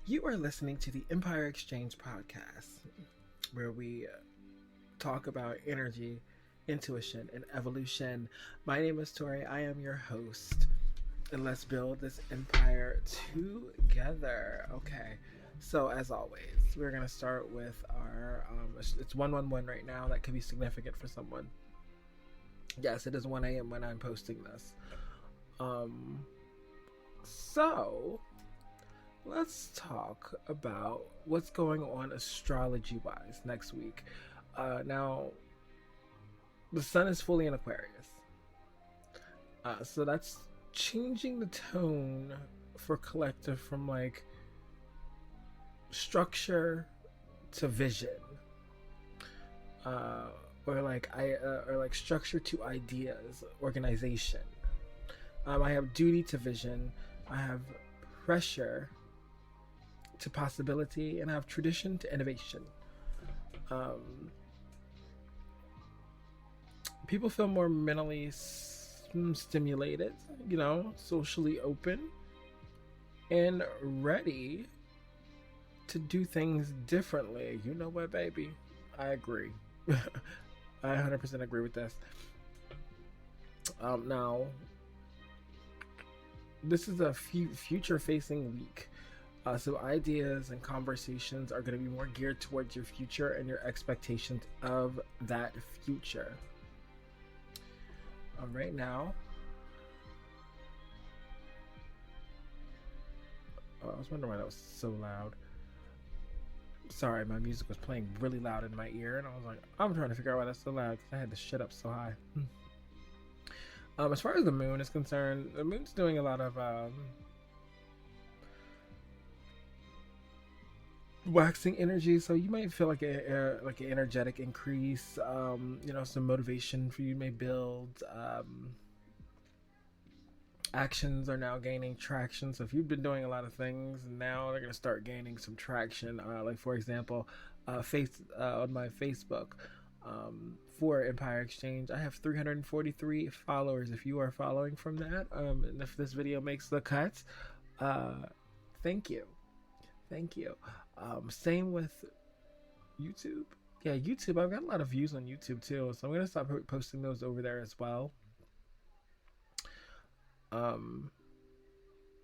You are listening to the Empire Exchange podcast, where we talk about energy, intuition, and evolution. My name is Tori. I am your host, and let's build this empire together. Okay, so as always, we're going to start with our. It's 111 right now. That could be significant for someone. Yes, it is 1 a.m. when I'm posting this. So let's talk about what's going on astrology wise next week. Now, the sun is fully in Aquarius. So that's changing the tone for collective from like structure to vision. Or like structure to ideas, organization. I have duty to vision. I have pressure to possibility, and I have tradition to innovation. People feel more mentally stimulated, socially open, and ready to do things differently. You know what, baby? I agree. I 100% agree with this. Now, this is a future-facing week. So ideas and conversations are going to be more geared towards your future and your expectations of that future. Right now, I was wondering why that was so loud. Sorry, my music was playing really loud in my ear, and I was like, I'm trying to figure out why that's so loud because I had the shit up so high. As far as the moon is concerned, the moon's doing a lot of waxing energy, so you might feel like an energetic increase. Some motivation for you may build. Actions are now gaining traction. So if you've been doing a lot of things, now they're gonna start gaining some traction. Like for example, on my Facebook, for Empire Exchange, I have 343 followers. If you are following from that, and if this video makes the cut, thank you. Same with YouTube. Yeah, YouTube. I've got a lot of views on YouTube too, so I'm gonna start posting those over there as well.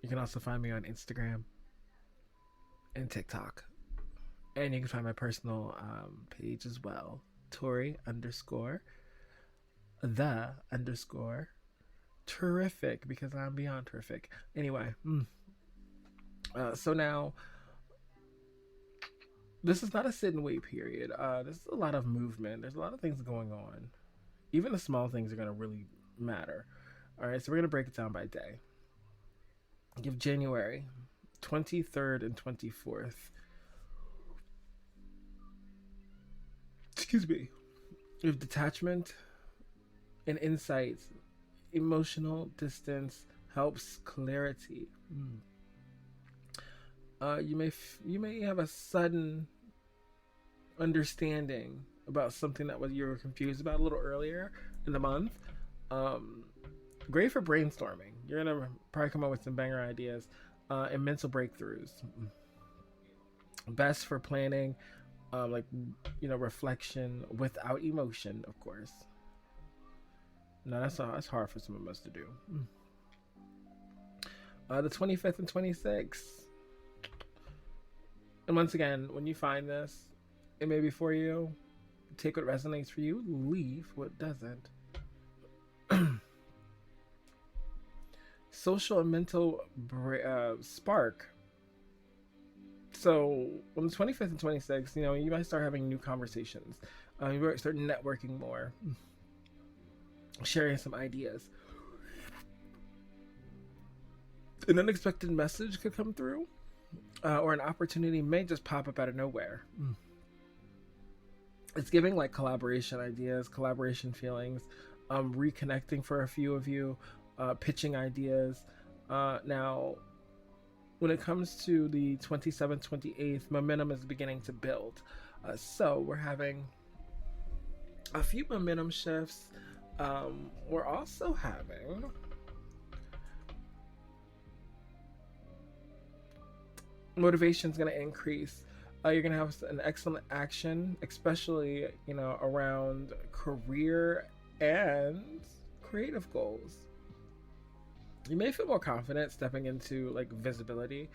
You can also find me on Instagram and TikTok, and you can find my personal page as well, Tori _the_ terrific, because I'm beyond terrific. Anyway, so now this is not a sit and wait period. This is a lot of movement. There's a lot of things going on. Even the small things are going to really matter. All right, so we're going to break it down by day. Give January 23rd and 24th. Excuse me. With detachment and insight, emotional distance helps clarity. You may have a sudden understanding about something that you were confused about a little earlier in the month. Great for brainstorming. You're gonna probably come up with some banger ideas and mental breakthroughs. Best for planning, reflection without emotion, of course. No, that's hard for some of us to do. The 25th and 26th. And once again, when you find this, it may be for you. Take what resonates for you, leave what doesn't. Social and mental spark. So on the 25th and 26th, you might start having new conversations. You might start networking more, sharing some ideas. An unexpected message could come through, or an opportunity may just pop up out of nowhere. It's giving like collaboration ideas, collaboration feelings, reconnecting for a few of you. Pitching ideas. Now, when it comes to the 27th, 28th, momentum is beginning to build. So we're having a few momentum shifts. We're also having Motivation is going to increase. You're going to have an excellent action, especially, around career and creative goals. You may feel more confident stepping into like visibility.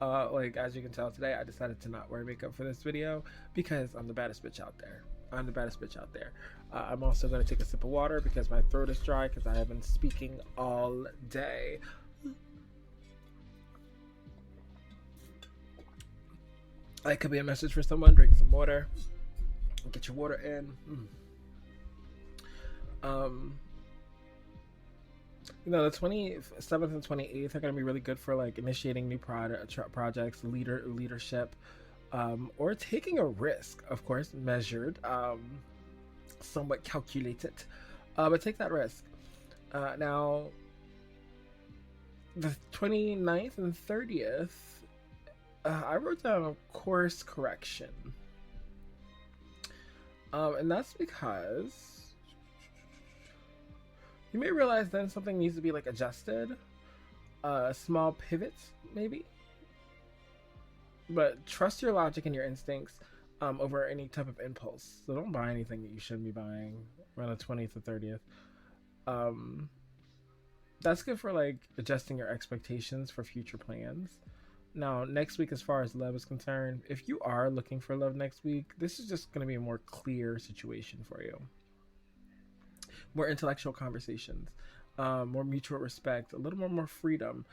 Like as you can tell today, I decided to not wear makeup for this video because I'm the baddest bitch out there. I'm also going to take a sip of water because my throat is dry because I have been speaking all day. It could be a message for someone. Drink some water. Get your water in. The 27th and 28th are going to be really good for like initiating new projects, leadership, or taking a risk. Of course, measured, somewhat calculated, but take that risk. Now, the 29th and 30th. I wrote down a course correction. And that's because you may realize then something needs to be like adjusted. Small pivots, maybe. But trust your logic and your instincts over any type of impulse. So don't buy anything that you shouldn't be buying around the 20th or 30th. That's good for like adjusting your expectations for future plans. Now, next week, as far as love is concerned, if you are looking for love next week, this is just going to be a more clear situation for you. More intellectual conversations, more mutual respect, a little more freedom.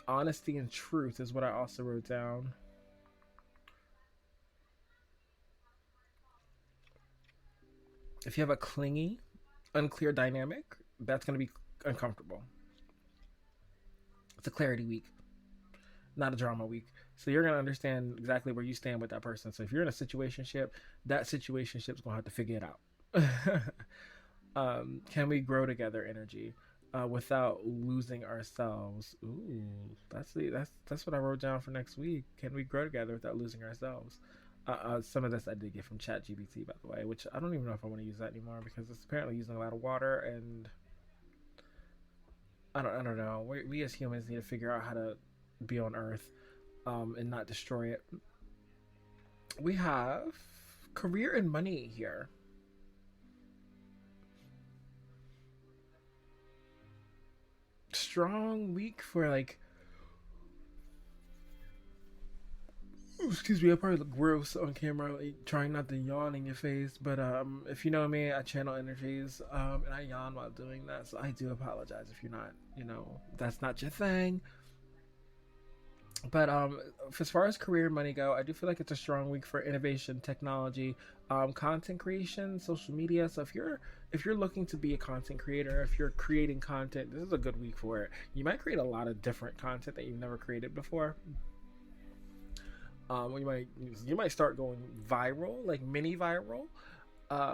Honesty and truth is what I also wrote down. If you have a clingy, unclear dynamic, that's going to be uncomfortable. It's a clarity week. Not a drama week. So you're going to understand exactly where you stand with that person. So if you're in a situationship, that situationship's going to have to figure it out. Can we grow together energy without losing ourselves? Ooh, that's what I wrote down for next week. Can we grow together without losing ourselves? Some of this I did get from ChatGPT, by the way, which I don't even know if I want to use that anymore because it's apparently using a lot of water, and I don't know. We as humans need to figure out how to be on Earth and not destroy it. We have career and money here. Strong week for like, excuse me, I probably look gross on camera, like, trying not to yawn in your face, but if you know me, I channel energies, and I yawn while doing that, so I do apologize if you're not, that's not your thing. But as far as career and money go, I do feel like it's a strong week for innovation, technology, content creation, social media. So if you're looking to be a content creator, if you're creating content, this is a good week for it. You might create a lot of different content that you've never created before. You might start going viral, like mini viral,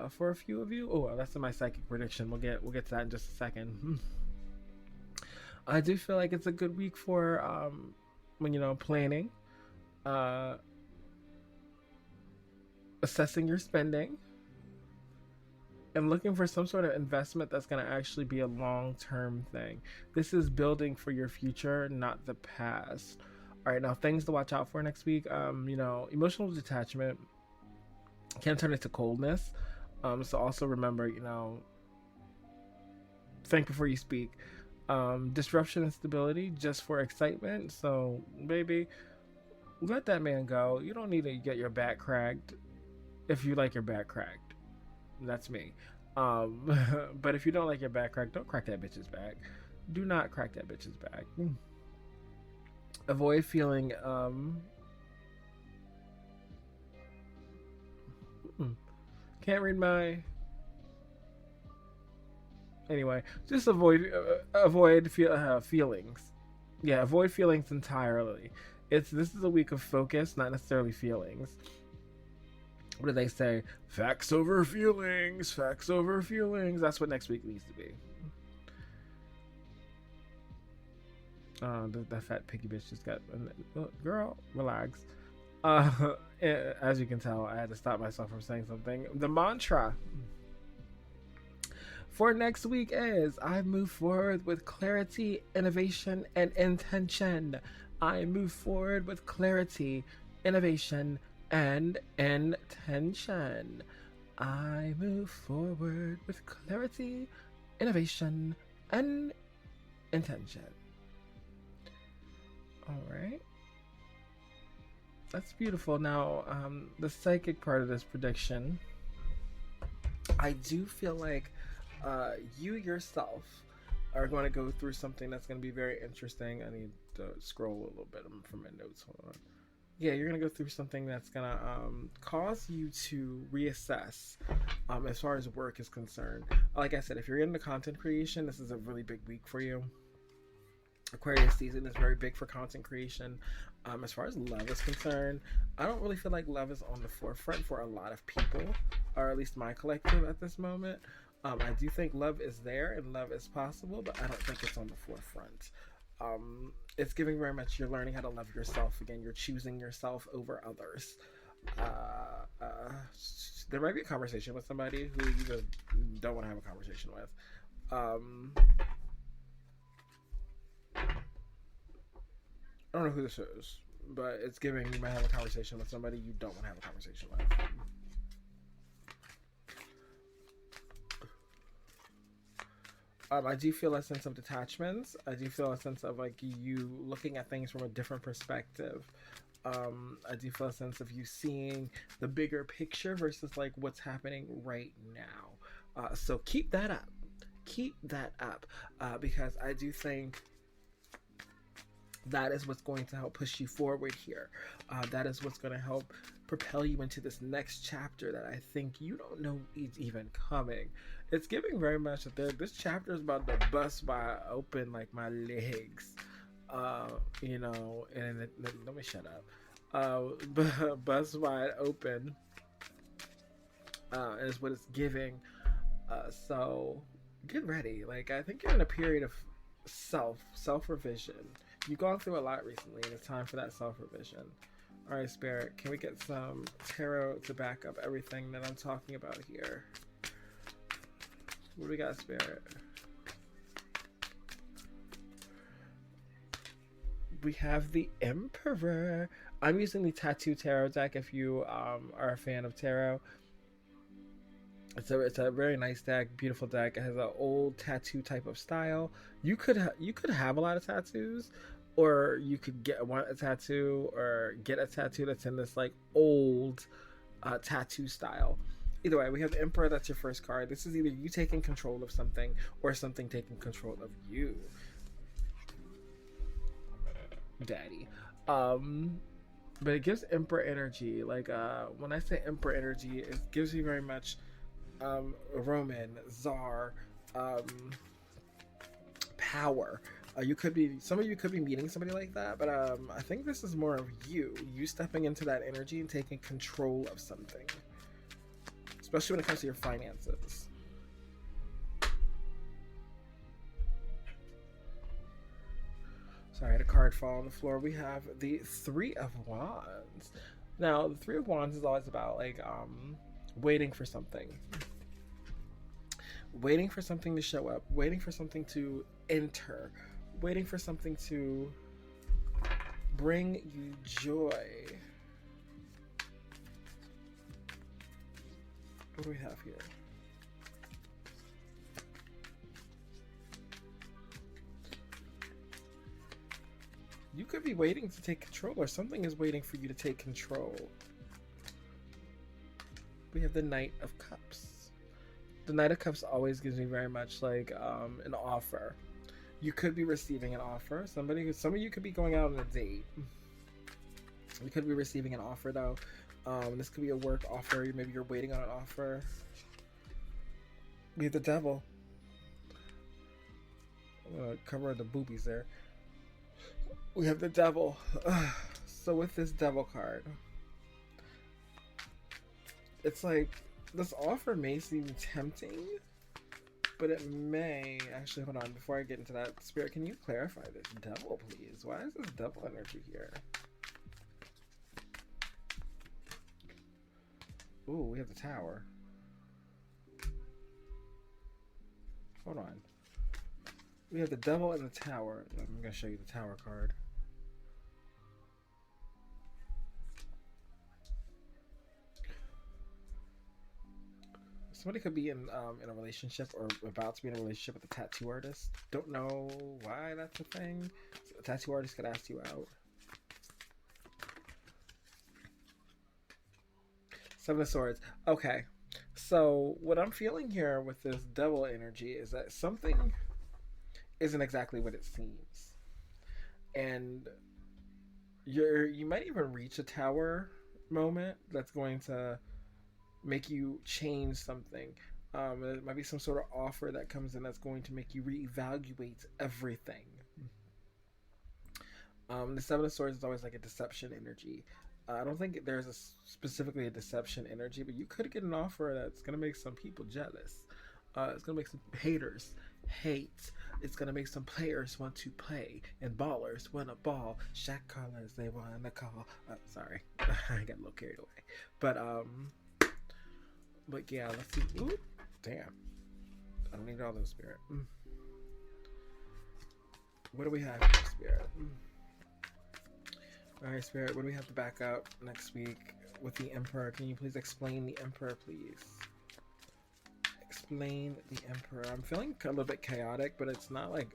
for a few of you. Oh, that's in my psychic prediction. We'll get to that in just a second. I do feel like it's a good week for when planning, assessing your spending, and looking for some sort of investment that's going to actually be a long-term thing. This is building for your future, not the past. All right, now things to watch out for next week. Emotional detachment can turn into coldness. So also remember, think before you speak. Disruption and stability just for excitement. So baby, let that man go. You don't need to get your back cracked if you like your back cracked. That's me. But if you don't like your back cracked, don't crack that bitch's back. Do not crack that bitch's back. Avoid feeling can't read my. Anyway, just avoid feelings. Yeah, avoid feelings entirely. This is a week of focus, not necessarily feelings. What do they say? Facts over feelings. Facts over feelings. That's what next week needs to be. That fat piggy bitch just got. Girl, relax. As you can tell, I had to stop myself from saying something. The mantra for next week is: I move forward with clarity, innovation, and intention. I move forward with clarity, innovation, and intention. I move forward with clarity, innovation, and intention. All right. That's beautiful. Now, the psychic part of this prediction, I do feel like you yourself are going to go through something that's going to be very interesting. I need to scroll a little bit from my notes. Hold on. Yeah, you're going to go through something that's going to cause you to reassess as far as work is concerned. Like I said, if you're into content creation, this is a really big week for you. Aquarius season is very big for content creation. As far as love is concerned, I don't really feel like love is on the forefront for a lot of people, or at least my collective at this moment. I do think love is there and love is possible, but I don't think it's on the forefront. It's giving very much you're learning how to love yourself again. You're choosing yourself over others. There might be a conversation with somebody who you just don't want to have a conversation with. I don't know who this is, but it's giving you might have a conversation with somebody you don't want to have a conversation with. I do feel a sense of detachments. I do feel a sense of like you looking at things from a different perspective. I do feel a sense of you seeing the bigger picture versus like what's happening right now. So keep that up. Keep that up because I do think that is what's going to help push you forward here. That is what's going to help propel you into this next chapter that I think you don't know is even coming. It's giving very much that this chapter is about to bust wide open like my legs. You know, and let me shut up. Bust wide open is what it's giving. So get ready. Like I think you're in a period of self revision. You've gone through a lot recently, and it's time for that self revision. All right, Spirit, can we get some tarot to back up everything that I'm talking about here? What do we got, Spirit? We have the Emperor. I'm using the Tattoo Tarot deck if you are a fan of tarot. It's a very nice deck, beautiful deck. It has an old tattoo type of style. You could have a lot of tattoos, or you could want a tattoo or get a tattoo that's in this like old tattoo style. Either way, we have the Emperor. That's your first card. This is either you taking control of something or something taking control of you, Daddy. But it gives Emperor energy. Like when I say Emperor energy, it gives you very much Roman, Tsar, power. Some of you could be meeting somebody like that, but I think this is more of you stepping into that energy and taking control of something, especially when it comes to your finances. Sorry, I had a card fall on the floor. We have the Three of Wands. Now, the Three of Wands is always about like waiting for something. Waiting for something to show up, waiting for something to enter, waiting for something to bring you joy. What do we have here? You could be waiting to take control, or something is waiting for you to take control. We have the Knight of Cups. The Knight of Cups always gives me very much like an offer. You could be receiving an offer. Some of you could be going out on a date. You could be receiving an offer though. This could be a work offer. Maybe you're waiting on an offer. We have the Devil. I'm gonna cover the boobies there. We have the Devil. So with this Devil card, it's like this offer may seem tempting, but it may actually, hold on, before I get into that, Spirit, can you clarify this Devil, please? Why is this Devil energy here? Ooh, we have the Tower. Hold on. We have the Devil and the Tower. I'm going to show you the Tower card. somebody could be in a relationship or about to be in a relationship with a tattoo artist. Don't know why that's a thing. So a tattoo artist could ask you out. Seven of Swords. Okay. So what I'm feeling here with this double energy is that something isn't exactly what it seems. And you might even reach a tower moment that's going to make you change something. There might be some sort of offer that comes in that's going to make you reevaluate everything. The Seven of Swords is always like a deception energy. I don't think there's specifically a deception energy, but you could get an offer that's going to make some people jealous. It's going to make some haters hate. It's going to make some players want to play, and ballers want to ball. Shot callers, they want to call. Sorry, I got a little carried away. But yeah, let's see. Ooh, damn. I don't need all those, Spirit. What do we have for Spirit? Alright, Spirit, what do we have to back up next week with the Emperor? Can you please explain the Emperor, please? Explain the Emperor. I'm feeling a little bit chaotic, but it's not like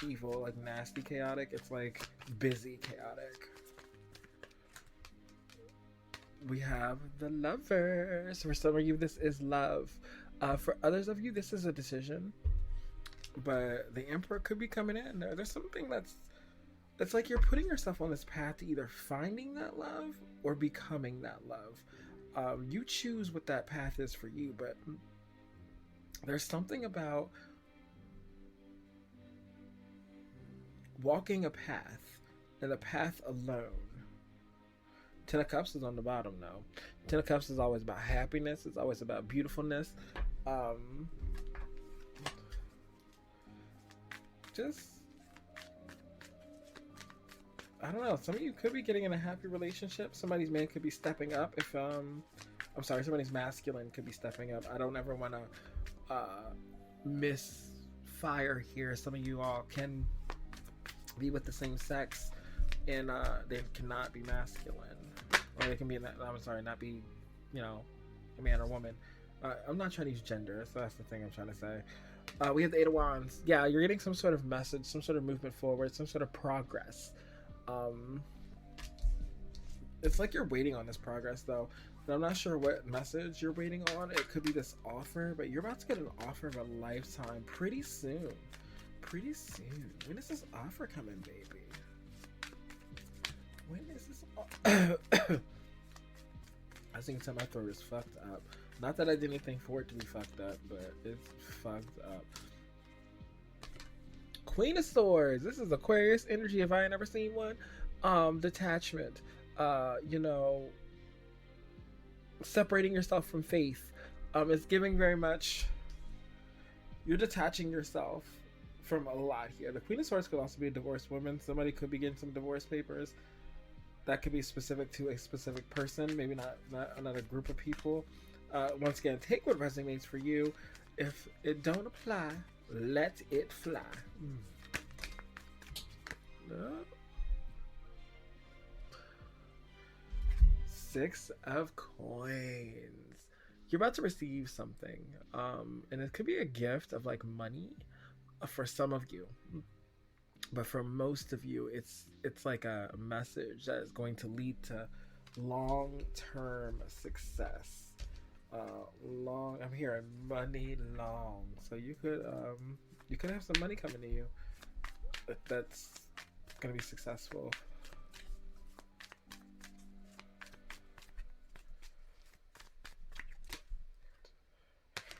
evil, like nasty chaotic. It's like busy chaotic. We have the Lovers. For some of you, this is love. For others of you, this is a decision. But the Emperor could be coming in. There's something that's... It's like you're putting yourself on this path to either finding that love or becoming that love. You choose what that path is for you, but there's something about walking a path and the path alone. Ten of Cups is on the bottom now. Ten of Cups is always about happiness. It's always about beautifulness. I don't know. Some of you could be getting in a happy relationship. Somebody's man could be stepping up. Somebody's masculine could be stepping up. I don't ever want to misfire here. Some of you all can be with the same sex, and they cannot be masculine, or they can be. Not be, a man or woman. I'm not trying to use gender, so that's the thing I'm trying to say. We have the Eight of Wands. Yeah, you're getting some sort of message, some sort of movement forward, some sort of progress. It's like you're waiting on this progress though, and I'm not sure what message you're waiting on. It could be this offer, but you're about to get an offer of a lifetime pretty soon. When is this offer coming, baby? When is this I think my throat is fucked up. Not that I did anything for it to be fucked up, but it's fucked up. Queen of Swords. This is Aquarius energy if I ain't ever seen one. Detachment. Separating yourself from faith. It's giving very much. You're detaching yourself from a lot here. The Queen of Swords could also be a divorced woman. Somebody could be getting some divorce papers. That could be specific to a specific person, maybe not another group of people. Once again, take what resonates for you. If it don't apply, let it fly. No. Six of Coins. You're about to receive something, and it could be a gift of like money for some of you, but for most of you, it's like a message that is going to lead to long-term success. I'm hearing money long, so you could have some money coming to you that's gonna be successful.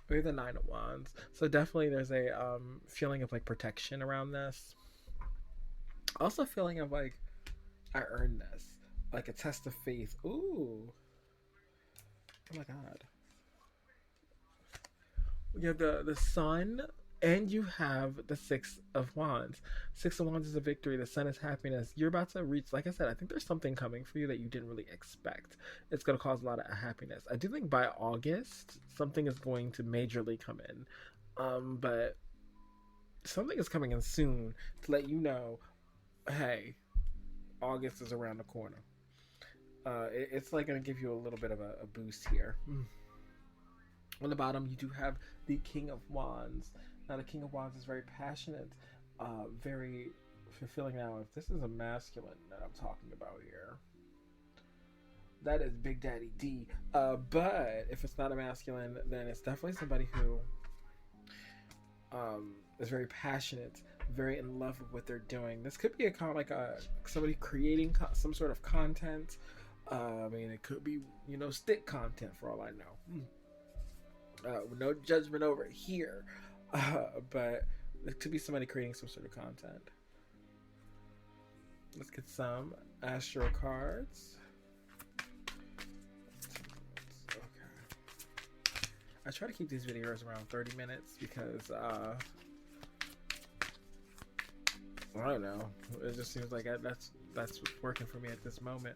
We have the Nine of Wands, so definitely there's a feeling of like protection around this. Also, feeling of like I earned this, like a test of faith. Ooh, oh my God. You have the Sun, and you have the Six of Wands. Six of Wands is a victory. The Sun is happiness. You're about to reach, like I said, I think there's something coming for you that you didn't really expect. It's going to cause a lot of happiness. I do think by August, something is going to majorly come in. But something is coming in soon to let you know, hey, August is around the corner. It's like going to give you a little bit of a boost here. On the bottom, you do have the King of Wands. Now, the King of Wands is very passionate, very fulfilling. Now, if this is a masculine that I'm talking about here, that is Big Daddy D. But if it's not a masculine, then it's definitely somebody who is very passionate, very in love with what they're doing. This could be a somebody creating some sort of content. I mean, it could be, stick content for all I know. No judgment over here, but it could be somebody creating some sort of content. Let's get some astro cards. Okay. I try to keep these videos around 30 minutes because I don't know. It just seems like that's working for me at this moment.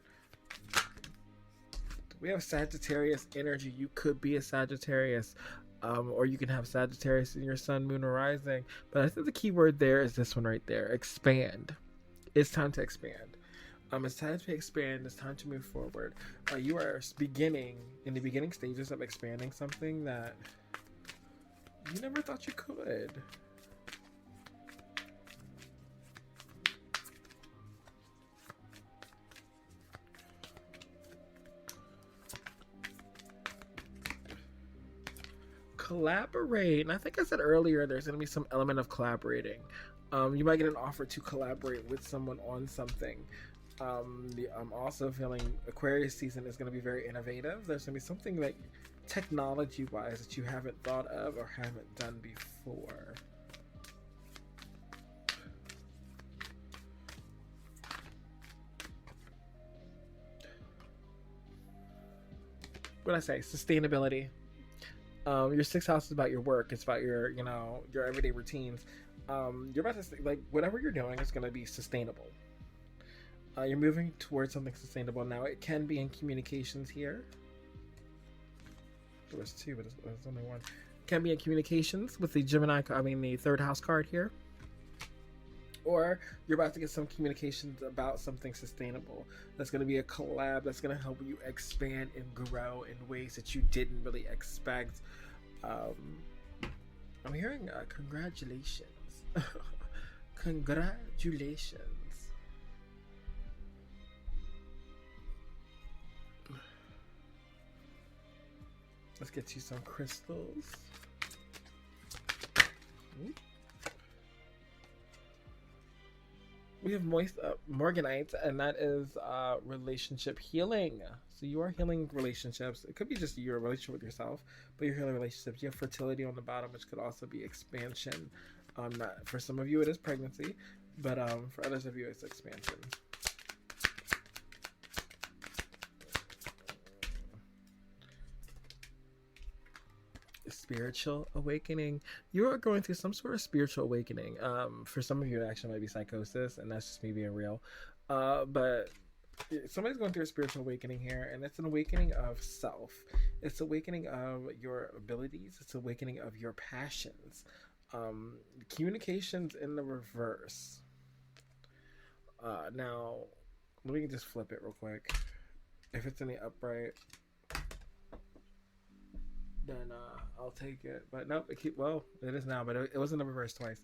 We have Sagittarius energy. You could be a Sagittarius, or you can have Sagittarius in your sun, moon, or rising. But I think the key word there is this one right there: expand. It's time to expand. It's time to expand. It's time to move forward. You are in the beginning stages of expanding something that you never thought you could. Collaborate. And I think I said earlier there's going to be some element of collaborating. You might get an offer to collaborate with someone on something. I'm also feeling Aquarius season is going to be very innovative. There's going to be something like technology wise that you haven't thought of or haven't done before. What I say? Sustainability. Your sixth house is about your work. It's about your everyday routines. You're about to whatever you're doing is going to be sustainable. You're moving towards something sustainable now. It can be in communications here. There was two, but there's only one. It can be in communications with the the third house card here. Or you're about to get some communications about something sustainable. That's going to be a collab that's going to help you expand and grow in ways that you didn't really expect. I'm hearing congratulations. Congratulations. Let's get you some crystals. We have Morganite, and that is relationship healing. So you are healing relationships. It could be just your relationship with yourself, but you're healing relationships. You have fertility on the bottom, which could also be expansion. Not for some of you, it is pregnancy, but for others of you, it's expansion. Spiritual awakening. You are going through some sort of spiritual awakening. For some of you, it actually might be psychosis, and that's just me being real. But somebody's going through a spiritual awakening here, and it's an awakening of self. It's awakening of your abilities. It's awakening of your passions. Communications in the reverse. Now, let me just flip it real quick. If it's in the upright, then I'll take it. But nope, it is now, but it was in the reverse twice.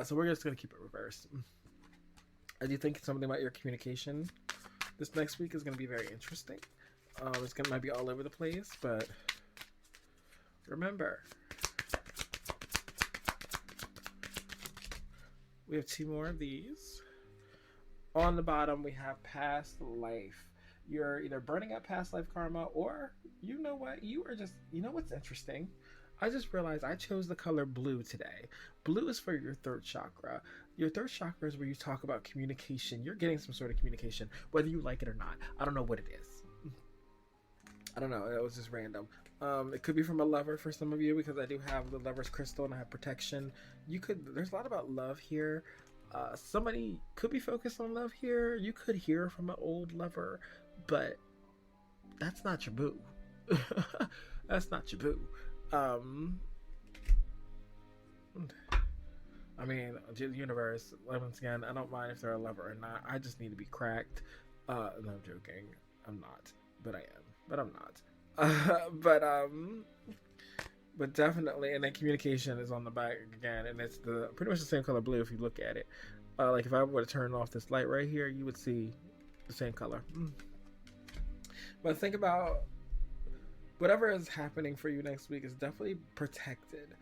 So we're just going to keep it reversed. I do think something about your communication this next week is going to be very interesting. Might be all over the place, but remember, we have two more of these. On the bottom, we have past life. You're either burning up past life karma, or you know what? What's interesting? I just realized I chose the color blue today. Blue is for your third chakra. Your third chakra is where you talk about communication. You're getting some sort of communication, whether you like it or not. I don't know what it is. I don't know. It was just random. It could be from a lover for some of you, because I do have the lover's crystal and I have protection. There's a lot about love here. Somebody could be focused on love here. You could hear from an old lover, but that's not your boo. That's not your boo. I mean, universe, once again, I don't mind if they're a lover or not. I just need to be cracked. No, I'm joking. I'm not, but I am. But I'm not. But but definitely, and then communication is on the back again, and it's the pretty much the same color blue if you look at it. Like if I were to turn off this light right here, you would see the same color. But think about whatever is happening for you next week is definitely protected.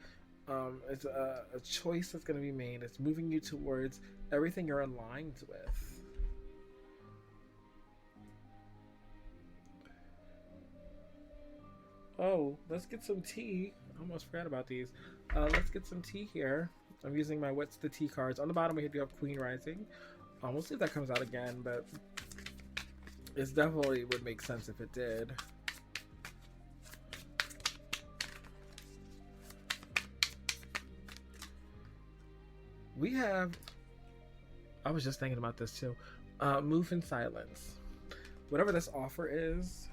It's a choice that's going to be made. It's moving you towards everything you're aligned with. Oh, let's get some tea. I almost forgot about these. Let's get some tea here. I'm using my What's the Tea cards. On the bottom, we do have Queen Rising. We'll see if that comes out again, but it definitely would make sense if it did. We have, I was just thinking about this too, move in silence. Whatever this offer is,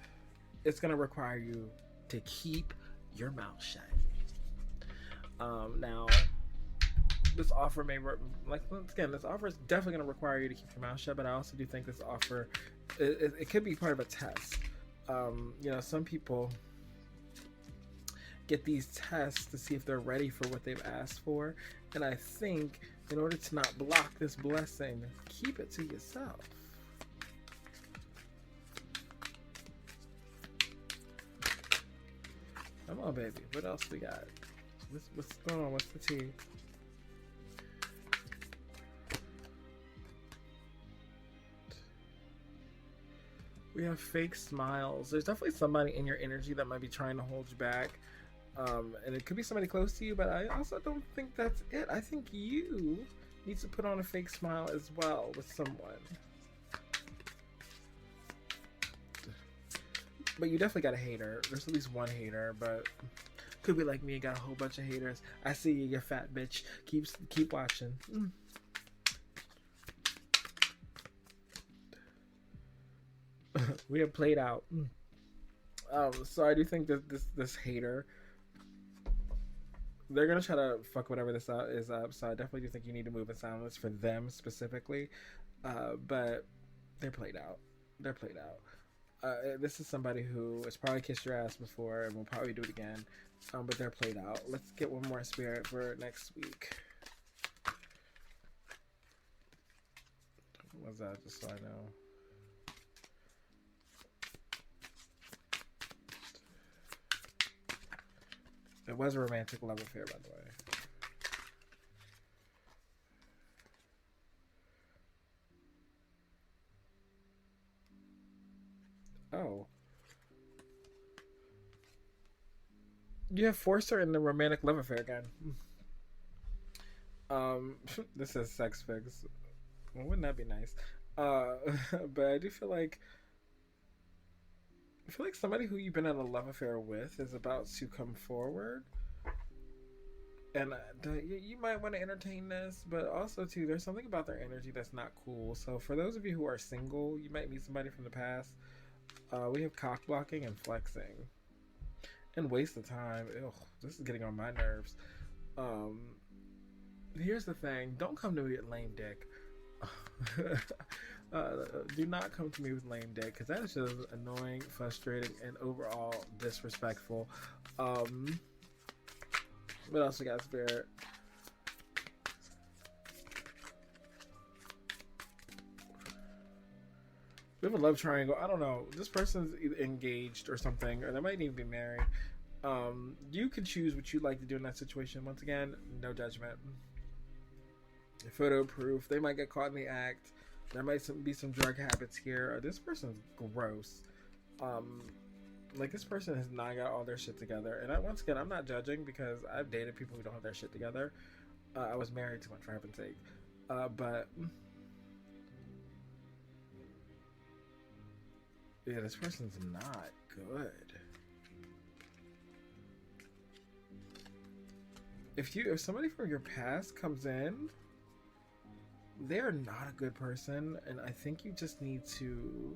it's going to require you to keep your mouth shut. Now, this offer may, this offer is definitely going to require you to keep your mouth shut, but I also do think this offer, it could be part of a test. Some people get these tests to see if they're ready for what they've asked for, and I think in order to not block this blessing, keep it to yourself. Come on, baby. What else we got? What's going on? What's the tea? We have fake smiles. There's definitely somebody in your energy that might be trying to hold you back. And it could be somebody close to you, but I also don't think that's it. I think you need to put on a fake smile as well with someone. But you definitely got a hater. There's at least one hater, but could be like me, got a whole bunch of haters. I see you, you fat bitch. Keep watching. We have played out. So I do think that this hater, they're gonna try to fuck whatever this is up. So I definitely do think you need to move in silence for them specifically. But they're played out. They're played out. This is somebody who has probably kissed your ass before and will probably do it again. But they're played out. Let's get one more spirit for next week. What was that? Just so I know. It was a romantic love affair, by the way. Oh. You have forced her in the romantic love affair again. This is sex figs. Well, wouldn't that be nice? But I do feel like somebody who you've been in a love affair with is about to come forward, and you might want to entertain this, but also too, there's something about their energy that's not cool. So for those of you who are single, you might meet somebody from the past. We have cock blocking and flexing, and waste of time. Ugh, this is getting on my nerves. Here's the thing: don't come to me with lame dick. Do not come to me with lame dick, because that is just annoying, frustrating, and overall disrespectful. What else we got, Spirit? We have a love triangle. I don't know. This person's either engaged or something, or they might even be married. You can choose what you'd like to do in that situation. Once again, no judgment. Photo proof. They might get caught in the act. There might be some drug habits here. This person's gross. Like, this person has not got all their shit together. And once again, I'm not judging, because I've dated people who don't have their shit together. I was married to one, for heaven's sake. But yeah, this person's not good. If somebody from your past comes in, they're not a good person, and I think you just need to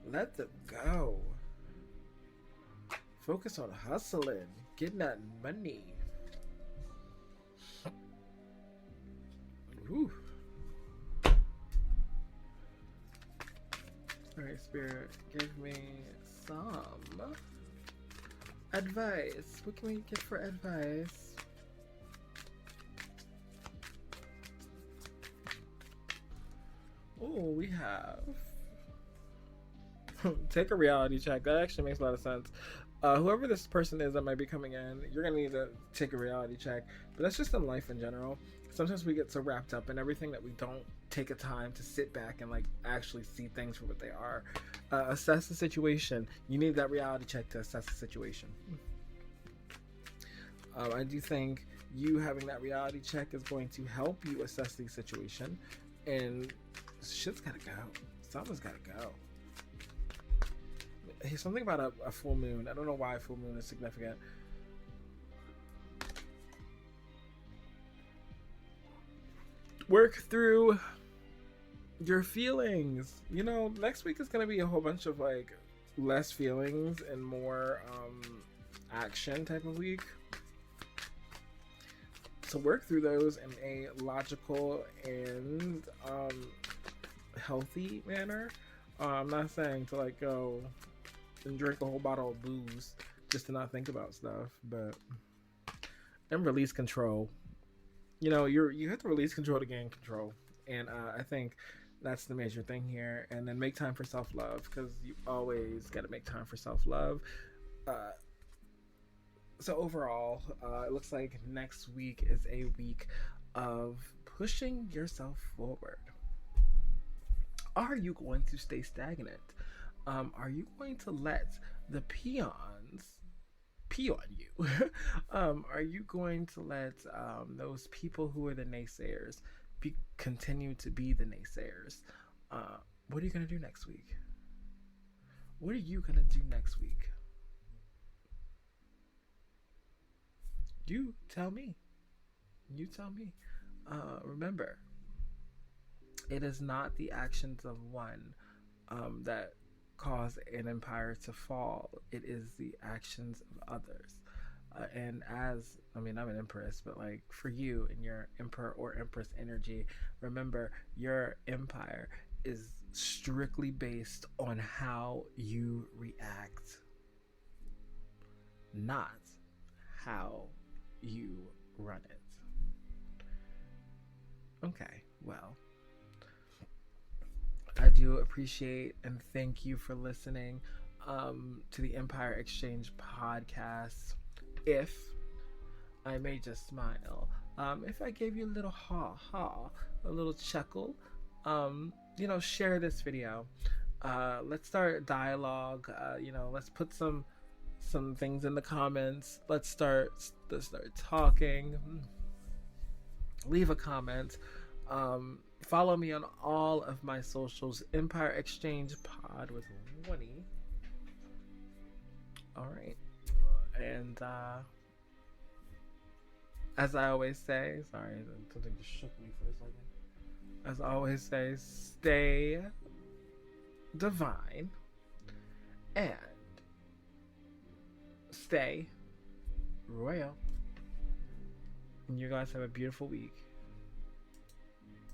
let them go. Focus on hustling, getting that money. Whew. Alright, Spirit, give me some Advice. What can we get for advice? Oh, we have take a reality check. That actually makes a lot of sense. Whoever this person is that might be coming in, you're gonna need to take a reality check. But that's just in life in general. Sometimes we get so wrapped up in everything that we don't take a time to sit back and like actually see things for what they are. Assess the situation. You need that reality check to assess the situation. I do think you having that reality check is going to help you assess the situation, and shit's gotta go. Something's gotta go. Hey, something about a full moon. I don't know why full moon is significant. Work through your feelings. You know, next week is gonna be a whole bunch of like less feelings and more action type of week. So work through those in a logical and healthy manner. I'm not saying to like go and drink a whole bottle of booze just to not think about stuff, but and release control. You know, you have to release control to gain control, and I think that's the major thing here. And then make time for self-love, because you always got to make time for self-love. So overall, it looks like next week is a week of pushing yourself forward. Are you going to stay stagnant? Are you going to let the peons pee on you? Are you going to let those people who are the naysayers continue to be the naysayers? What are you going to do next week? What are you going to do next week? You tell me. You tell me. Remember, it is not the actions of one that cause an empire to fall. It is the actions of others. And as, I mean, I'm an empress, but like for you and your emperor or empress energy, remember your empire is strictly based on how you react, not how you run it. Okay, well, I do appreciate and thank you for listening to the Empire Exchange podcast. If I may just smile, if I gave you a little ha, a little chuckle, share this video. Let's start dialogue. Let's put some things in the comments. Let's start talking. Leave a comment. Follow me on all of my socials. Empire Exchange Pod with Winnie. All right. And as I always say, sorry, something just shook me for a second. As I always say, stay divine and stay royal. And you guys have a beautiful week.